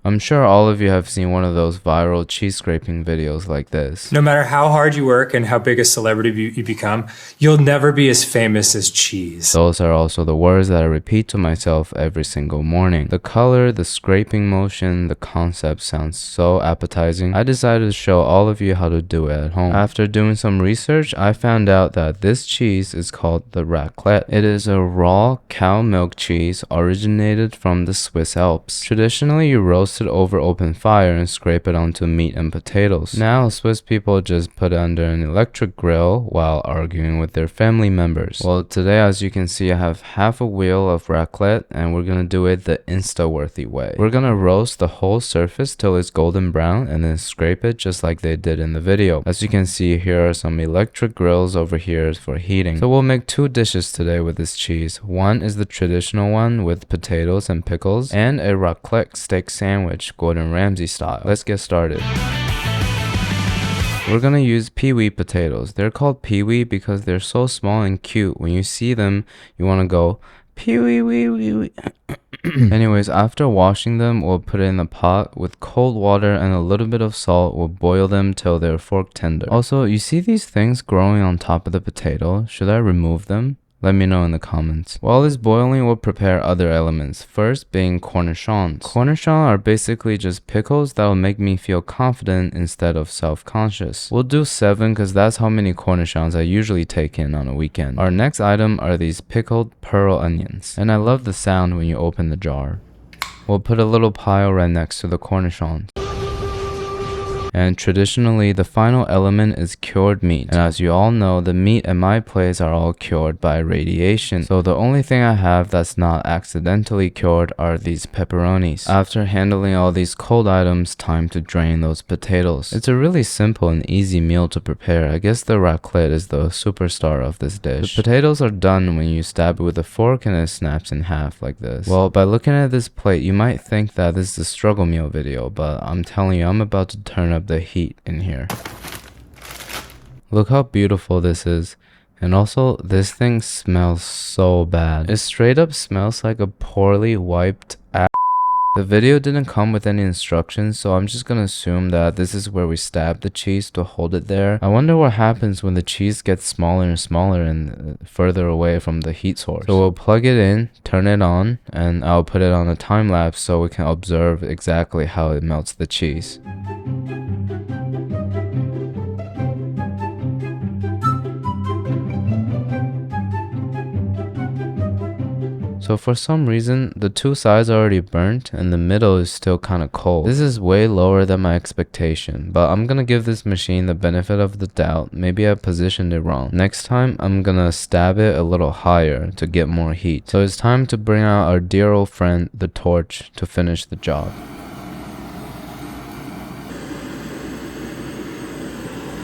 I'm sure all of you have seen one of those viral cheese scraping videos like this. No matter how hard you work and how big a celebrity you become, you'll never be as famous as cheese. Those are also the words that I repeat to myself every single morning. The color, the scraping motion, the concept sounds so appetizing. I decided to show all of you how to do it at home. After doing some research, I found out that this cheese is called the raclette. It is a raw cow milk cheese originated from the Swiss Alps. Traditionally, you roast it over open fire and scrape it onto meat and potatoes. Now, Swiss people just put it under an electric grill while arguing with their family members. Well, today, as you can see, I have half a wheel of raclette and we're gonna do it the Insta-worthy way. We're gonna roast the whole surface till it's golden brown and then scrape it just like they did in the video. As you can see, here are some electric grills over here for heating. So we'll make two dishes today with this cheese. One is the traditional one with potatoes and pickles and a raclette steak sandwich, Gordon Ramsay style. Let's get started. We're gonna use pee-wee potatoes. They're called pee-wee because they're so small and cute. When you see them, you wanna go pee-wee wee wee wee. Anyways, after washing them, we'll put it in the pot with cold water and a little bit of salt. We'll boil them till they're fork tender. Also, you see these things growing on top of the potato? Should I remove them? Let me know in the comments. While it's boiling, we'll prepare other elements. First being cornichons. Cornichons are basically just pickles that will make me feel confident instead of self-conscious. We'll do 7 because that's how many cornichons I usually take in on a weekend. Our next item are these pickled pearl onions. And I love the sound when you open the jar. We'll put a little pile right next to the cornichons. And traditionally, the final element is cured meat. And as you all know, the meat at my place are all cured by radiation. So the only thing I have that's not accidentally cured are these pepperonis. After handling all these cold items, time to drain those potatoes. It's a really simple and easy meal to prepare. I guess the raclette is the superstar of this dish. The potatoes are done when you stab it with a fork and it snaps in half like this. Well, by looking at this plate, you might think that this is a struggle meal video, but I'm telling you, I'm about to turn up the heat in here. Look how beautiful this is. And also, this thing smells so bad. It straight up smells like a poorly wiped ass. The video didn't come with any instructions, so I'm just gonna assume that this is where we stab the cheese to hold it there. I wonder what happens when the cheese gets smaller and smaller and further away from the heat source. So we'll plug it in, turn it on, and I'll put it on a time lapse so we can observe exactly how it melts the cheese. So for some reason, the two sides are already burnt and the middle is still kind of cold. This is way lower than my expectation, but I'm gonna give this machine the benefit of the doubt. Maybe I positioned it wrong. Next time, I'm gonna stab it a little higher to get more heat. So it's time to bring out our dear old friend, the torch, to finish the job.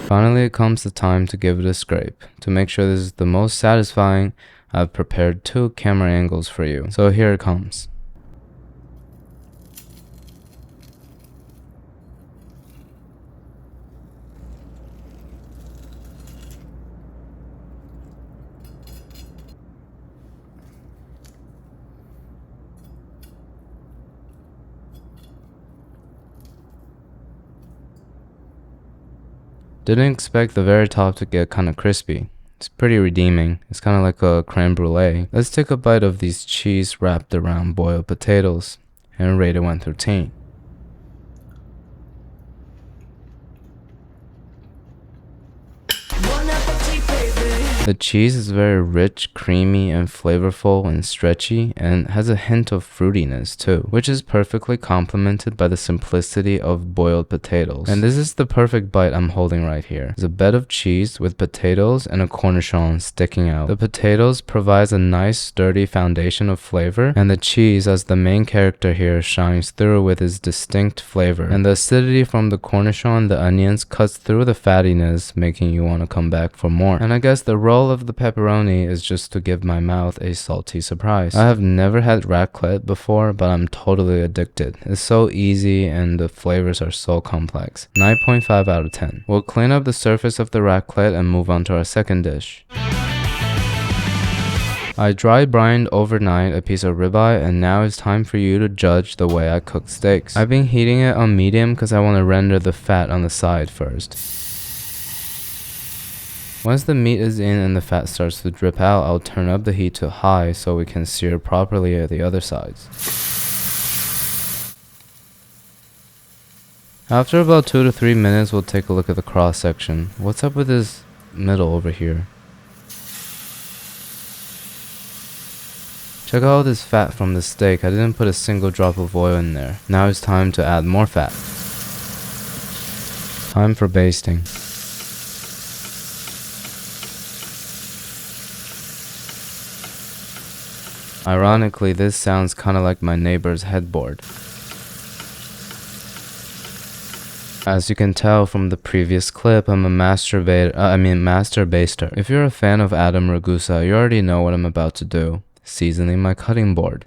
Finally, it comes the time to give it a scrape. To make sure this is the most satisfying, I've prepared 2 camera angles for you. So here it comes. Didn't expect the very top to get kind of crispy. It's pretty redeeming. It's kind of like a creme brulee. Let's take a bite of these cheese wrapped around boiled potatoes and rate it 1 through 10. The cheese is very rich, creamy, and flavorful and stretchy, and has a hint of fruitiness too, which is perfectly complemented by the simplicity of boiled potatoes. And this is the perfect bite I'm holding right here. It's a bed of cheese with potatoes and a cornichon sticking out. The potatoes provides a nice sturdy foundation of flavor, and the cheese as the main character here shines through with its distinct flavor. And the acidity from the cornichon, the onions, cuts through the fattiness, making you want to come back for more. And I guess the roll of the pepperoni is just to give my mouth a salty surprise. I have never had raclette before, but I'm totally addicted. It's so easy and the flavors are so complex. 9.5 out of 10. We'll clean up the surface of the raclette and move on to our second dish. I dry brined overnight a piece of ribeye, and now it's time for you to judge the way I cook steaks. I've been heating it on medium because I want to render the fat on the side first. Once the meat is in and the fat starts to drip out, I'll turn up the heat to high so we can sear properly at the other sides. After about 2 to 3 minutes, we'll take a look at the cross section. What's up with this middle over here? Check out all this fat from the steak. I didn't put a single drop of oil in there. Now it's time to add more fat. Time for basting. Ironically, this sounds kinda like my neighbor's headboard. As you can tell from the previous clip, I'm a master baster. If you're a fan of Adam Ragusa, you already know what I'm about to do. Seasoning my cutting board.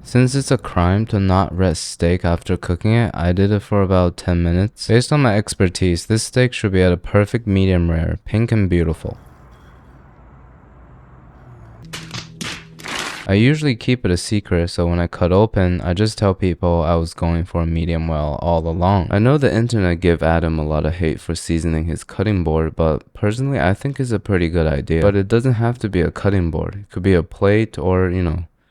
Since it's a crime to not rest steak after cooking it, I did it for about 10 minutes. Based on my expertise, this steak should be at a perfect medium rare, pink and beautiful. I usually keep it a secret, so when I cut open, I just tell people I was going for a medium well all along. I know the internet give Adam a lot of hate for seasoning his cutting board, but personally I think it's a pretty good idea. But it doesn't have to be a cutting board. It could be a plate or,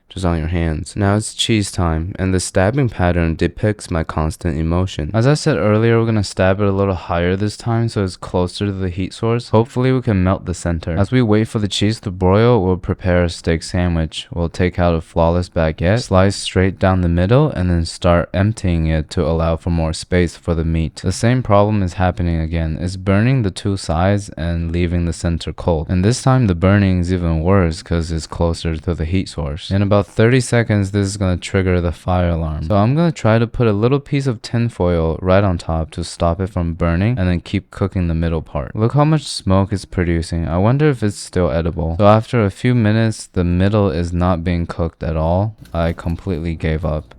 just on your hands. Now it's cheese time, and the stabbing pattern depicts my constant emotion. As I said earlier, we're gonna stab it a little higher this time so it's closer to the heat source. Hopefully we can melt the center. As we wait for the cheese to broil, we'll prepare a steak sandwich. We'll take out a flawless baguette, slice straight down the middle, and then start emptying it to allow for more space for the meat. The same problem is happening again. It's burning the two sides and leaving the center cold. And this time the burning is even worse because it's closer to the heat source. In about 30 seconds, this is going to trigger the fire alarm. So I'm going to try to put a little piece of tin foil right on top to stop it from burning, and then keep cooking the middle part. Look how much smoke it's producing. I wonder if it's still edible. So after a few minutes, the middle is not being cooked at all. I completely gave up.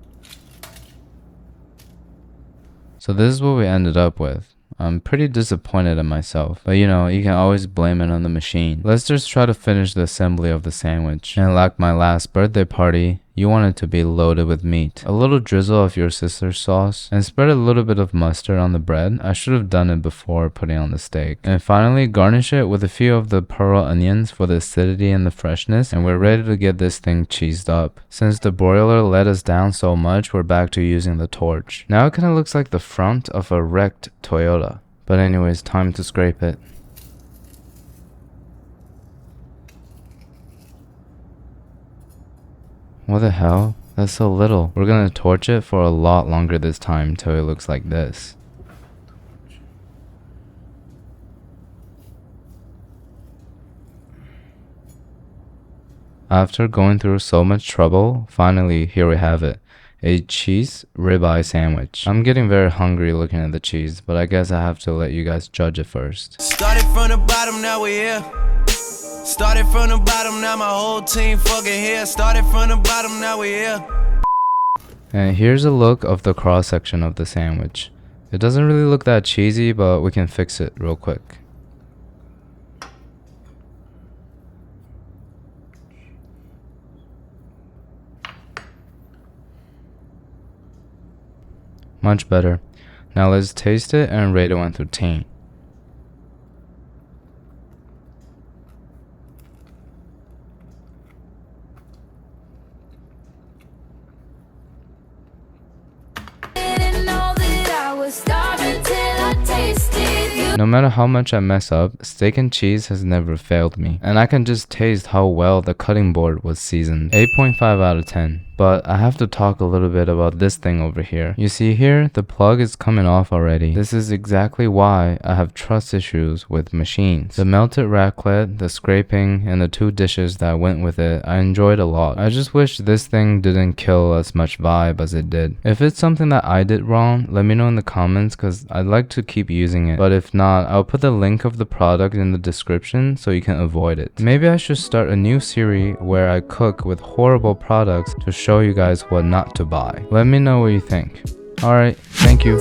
So this is what we ended up with. I'm pretty disappointed in myself, but you can always blame it on the machine. Let's just try to finish the assembly of the sandwich. And like my last birthday party, you want it to be loaded with meat. A little drizzle of your sister's sauce, and spread a little bit of mustard on the bread. I should have done it before putting on the steak. And finally, garnish it with a few of the pearl onions for the acidity and the freshness, and we're ready to get this thing cheesed up. Since the broiler let us down so much, we're back to using the torch. Now it kind of looks like the front of a wrecked Toyota. But anyways, time to scrape it. What the hell? That's so little. We're gonna torch it for a lot longer this time till it looks like this. After going through so much trouble, finally here we have it. A cheese ribeye sandwich. I'm getting very hungry looking at the cheese, but I guess I have to let you guys judge it first. Started from the bottom, now we're here. Started from the bottom, now my whole team fucking here. Started from the bottom, now we're here. And here's a look of the cross section of the sandwich. It doesn't really look that cheesy, but we can fix it real quick. Much better. Now let's taste it and rate it 1 through 10. No matter how much I mess up, steak and cheese has never failed me. And I can just taste how well the cutting board was seasoned. 8.5 out of 10. But I have to talk a little bit about this thing over here. You see here, the plug is coming off already. This is exactly why I have trust issues with machines. The melted raclette, the scraping, and the 2 dishes that went with it, I enjoyed a lot. I just wish this thing didn't kill as much vibe as it did. If it's something that I did wrong, let me know in the comments because I'd like to keep using it. But if not, I'll put the link of the product in the description so you can avoid it. Maybe I should start a new series where I cook with horrible products to show you guys what not to buy. Let me know what you think. Alright, thank you.